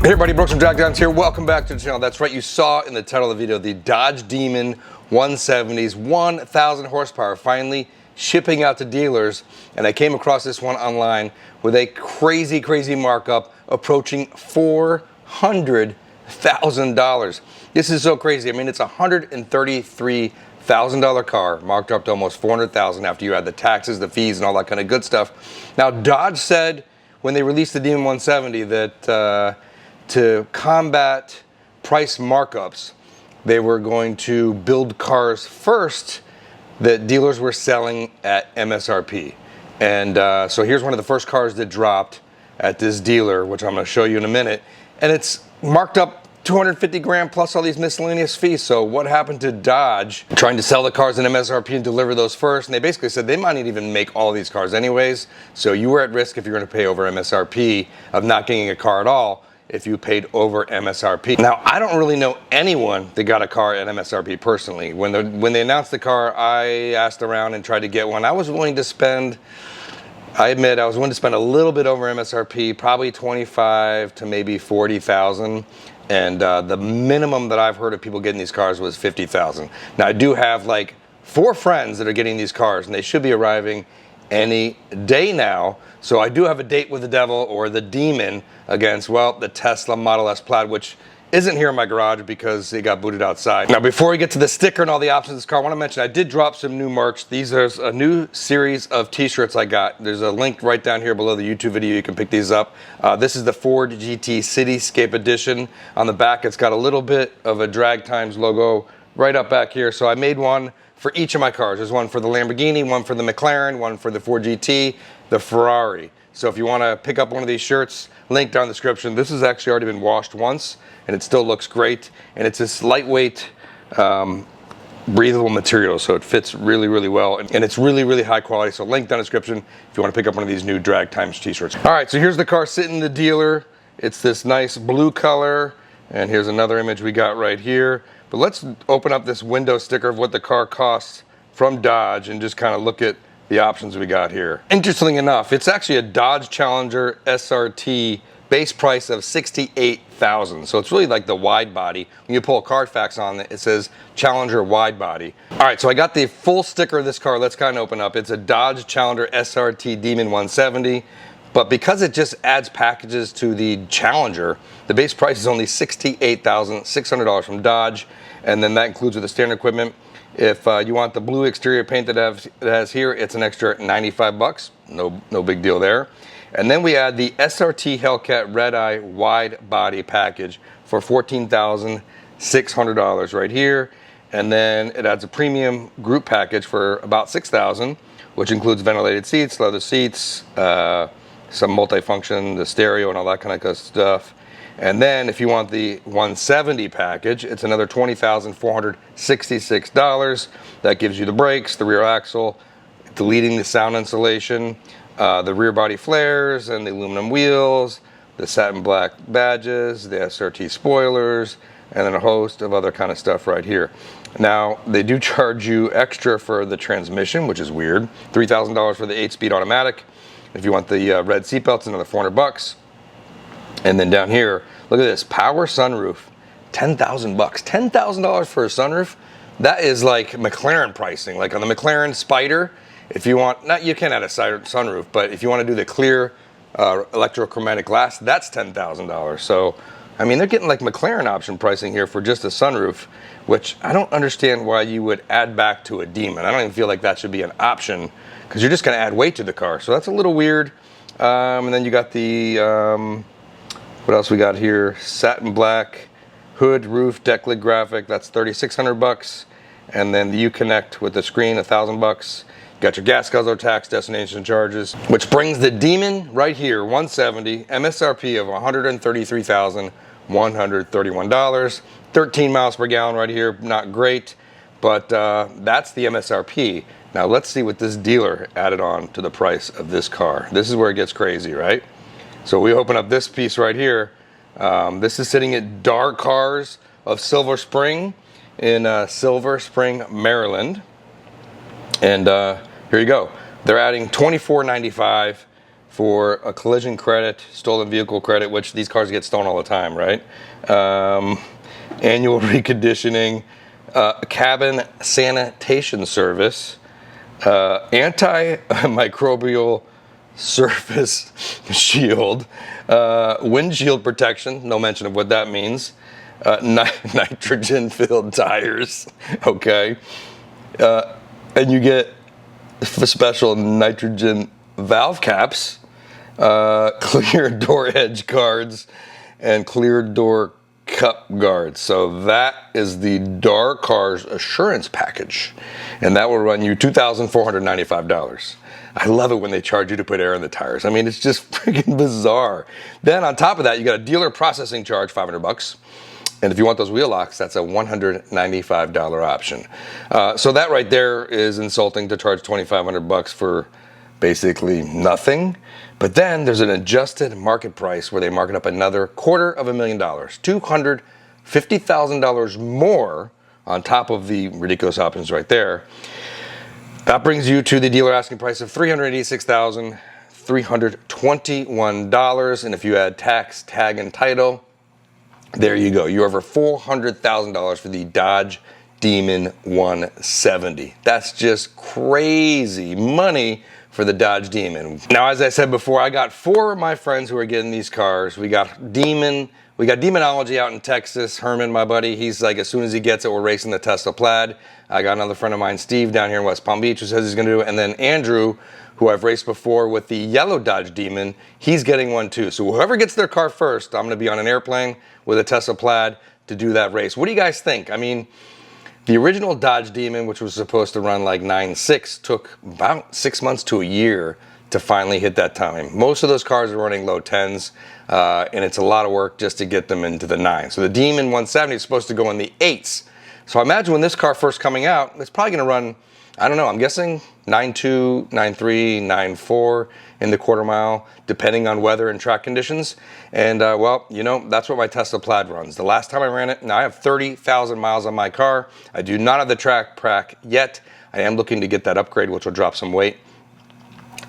Hey everybody, Brooks from Drag Downs here. Welcome back to the channel. That's right, you saw in the title of the video, the Dodge Demon 170s, 1,000 horsepower, finally shipping out to dealers. And I came across this one online with a crazy, crazy markup approaching $400,000. This is so crazy. I mean, it's a $133,000 car, marked up to almost $400,000 after you add the taxes, the fees, and all that kind of good stuff. Now, Dodge said when they released the Demon 170 that to combat price markups, they were going to build cars first that dealers were selling at MSRP. And so here's one of the first cars that dropped at this dealer, which I'm going to show you in a minute. And it's marked up 250 grand plus all these miscellaneous fees. So what happened to Dodge trying to sell the cars at MSRP and deliver those first? And they basically said they might not even make all these cars anyways. So you were at risk if you're going to pay over MSRP of not getting a car at all if you paid over MSRP. Now, I don't really know anyone that got a car at MSRP personally. When they announced the car, I asked around and tried to get one. I was willing to spend, I admit, I was willing to spend a little bit over MSRP, probably 25 to maybe 40,000. And the minimum that I've heard of people getting these cars was 50,000. Now, I do have like 4 friends that are getting these cars, and they should be arriving any day now. So I do have a date with the devil, or the demon, against, well, the Tesla Model S Plaid, which isn't here in my garage because it got booted outside. Now, before we get to the sticker and all the options of this car, I want to mention I did drop some new merch. These are a new series of t-shirts I got. There's a link right down here below the YouTube video. You can pick these up. This is the Ford GT Cityscape Edition. On the back, it's got a little bit of a Drag Times logo right up back here. So I made one for each of my cars. There's one for the Lamborghini, one for the McLaren, one for the Ford GT, the Ferrari. So if you want to pick up one of these shirts, link down in the description. This has actually already been washed once, and it still looks great. And it's this lightweight, breathable material, so it fits really, really well. And it's really, really high quality. So link down in the description if you want to pick up one of these new Drag Times t-shirts. All right, so here's the car sitting in the dealer. It's this nice blue color. And here's another image we got right here. But let's open up this window sticker of what the car costs from Dodge and just kind of look at the options we got here. Interestingly enough, it's actually a Dodge Challenger SRT, base price of $68,000. So it's really like the wide body. When you pull a Carfax on it, it says Challenger wide body. All right, so I got the full sticker of this car. Let's kind of open up. It's a Dodge Challenger SRT Demon 170. But because it just adds packages to the Challenger, the base price is only $68,600 from Dodge. And then that includes with the standard equipment. If you want the blue exterior paint that it has here, it's an extra 95 bucks. No big deal there. And then we add the SRT Hellcat Red Eye wide body package for $14,600 right here. And then it adds a premium group package for about $6,000, which includes ventilated seats, leather seats, some multifunction, the stereo and all that kind of good stuff. And then if you want the 170 package, it's another $20,466. That gives you the brakes, the rear axle, deleting the sound insulation, the rear body flares and the aluminum wheels, the satin black badges, the SRT spoilers, and then a host of other kind of stuff right here. Now, they do charge you extra for the transmission, which is weird. $3,000 for the 8-speed automatic. If you want the red seatbelts, another 400 bucks. And then down here, look at this, power sunroof, 10,000 bucks. $10,000 for a sunroof? That is like McLaren pricing. Like on the McLaren Spider, if you want, you can add a sunroof, but if you want to do the clear electrochromatic glass, that's $10,000. So, I mean, they're getting like McLaren option pricing here for just a sunroof, which I don't understand why you would add back to a Demon. I don't even feel like that should be an option because you're just going to add weight to the car. So that's a little weird. And then you got the, what else we got here? Satin black hood, roof, deck lid graphic. That's $3,600 bucks. And then the Uconnect with the screen, $1,000 bucks. You got your gas guzzler tax, destination charges, which brings the Demon right here, 170, MSRP of $133,131. 13 miles per gallon right here, not great, but that's the MSRP. Now let's see what this dealer added on to the price of this car. This is where it gets crazy, right? So we open up this piece right here. This is sitting at Dark Cars of Silver Spring in Silver Spring, Maryland. And here you go. They're adding $24.95 for a collision credit, stolen vehicle credit, which these cars get stolen all the time, right? Annual reconditioning, cabin sanitation service, antimicrobial surface shield, windshield protection, no mention of what that means, nitrogen-filled tires, okay? And you get special nitrogen valve caps, clear door edge guards, and clear door cup guards. So that is the Dar Cars Assurance Package, and that will run you $2,495. I love it when they charge you to put air in the tires. I mean, it's just freaking bizarre. Then on top of that, you got a dealer processing charge, $500. And if you want those wheel locks, that's a $195 option. So that right there is insulting, to charge $2,500 for basically nothing. But then there's an adjusted market price where they mark it up another $250,000, $250,000 more on top of the ridiculous options right there. That brings you to the dealer asking price of $386,321. And if you add tax, tag, and title, there you go. You're over $400,000 for the Dodge Demon 170. That's just crazy money for the Dodge Demon. Now, as I said before, I got 4 of my friends who are getting these cars. We got Demonology out in Texas. Herman, my buddy, he's like, as soon as he gets it, we're racing the Tesla Plaid. I got another friend of mine, Steve, down here in West Palm Beach, who says he's gonna do it. And then Andrew, who I've raced before with the yellow Dodge Demon, he's getting one too. So whoever gets their car first, I'm gonna be on an airplane with a Tesla Plaid to do that race. What do you guys think? I mean, the original Dodge Demon, which was supposed to run like 9.6, took about 6 months to a year to finally hit that time. Most of those cars are running low 10s, and it's a lot of work just to get them into the 9s. So the Demon 170 is supposed to go in the 8s. So I imagine when this car first coming out, it's probably gonna run, I don't know, I'm guessing 9.2, 9.3, 9.4 in the quarter mile, depending on weather and track conditions. And well, you know, that's what my Tesla Plaid runs. The last time I ran it, now I have 30,000 miles on my car. I do not have the track pack yet. I am looking to get that upgrade, which will drop some weight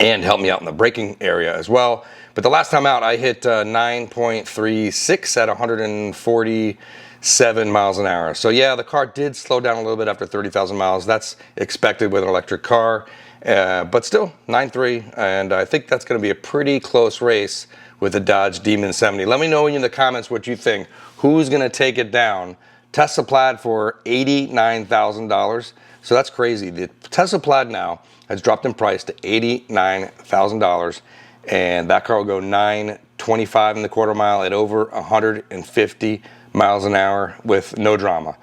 and help me out in the braking area as well. But the last time out, I hit 9.36 at 147 miles an hour. So yeah, the car did slow down a little bit after 30,000 miles. That's expected with an electric car, but still 9.3. And I think that's gonna be a pretty close race with the Dodge Demon 70. Let me know in the comments what you think. Who's gonna take it down? Tesla Plaid for $89,000. So that's crazy. The Tesla Plaid now has dropped in price to $89,000, and that car will go 9.25 in the quarter mile at over 150 miles an hour with no drama.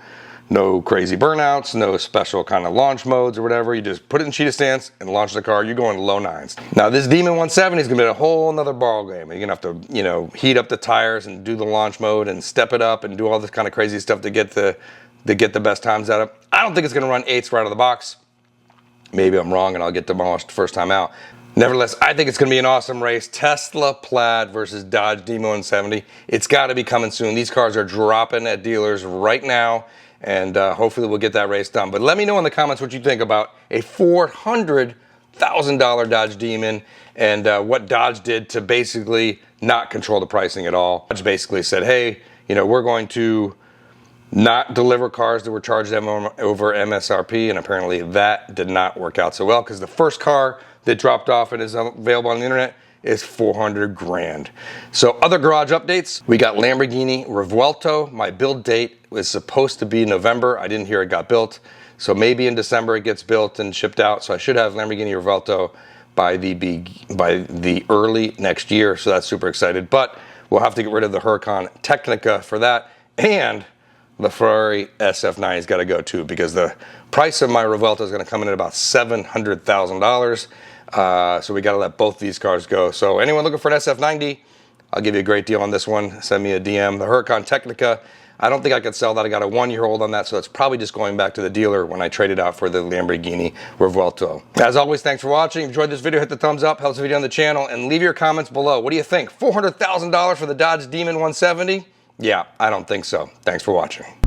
No crazy burnouts, no special kind of launch modes or whatever. You just put it in cheetah stance and launch the car. You're going low 9s. Now this Demon 170 is gonna be a whole nother ball game. You're gonna have to, you know, heat up the tires and do the launch mode and step it up and do all this kind of crazy stuff to get the best times out of it. I don't think it's gonna run 8s right out of the box. Maybe I'm wrong and I'll get demolished the first time out. Nevertheless, I think it's gonna be an awesome race. Tesla Plaid versus Dodge Demon 170. It's gotta be coming soon. These cars are dropping at dealers right now, and hopefully we'll get that race done. But let me know in the comments what you think about a $400,000 Dodge Demon and what Dodge did to basically not control the pricing at all. Dodge basically said, hey, you know, we're going to not deliver cars that were charged them over MSRP, and apparently that did not work out so well, because the first car that dropped off and is available on the internet is 400 grand. So other garage updates, we got Lamborghini Revuelto. My build date was supposed to be November. I didn't hear it got built. So maybe in December it gets built and shipped out. So I should have Lamborghini Revuelto by the early next year. So that's super excited, but we'll have to get rid of the Huracan Technica for that. And the Ferrari SF90 has got to go too, because the price of my Revuelto is going to come in at about $700,000. So we got to let both these cars go. So anyone looking for an SF90, I'll give you a great deal on this one. Send me a DM. The Huracan Technica, I don't think I could sell that. I got a 1-year-old on that, so it's probably just going back to the dealer when I trade it out for the Lamborghini Revuelto. As always, thanks for watching. If you enjoyed this video, hit the thumbs up, helps the video on the channel, and leave your comments below. What do you think? $400,000 for the Dodge Demon 170? Yeah, I don't think so. Thanks for watching.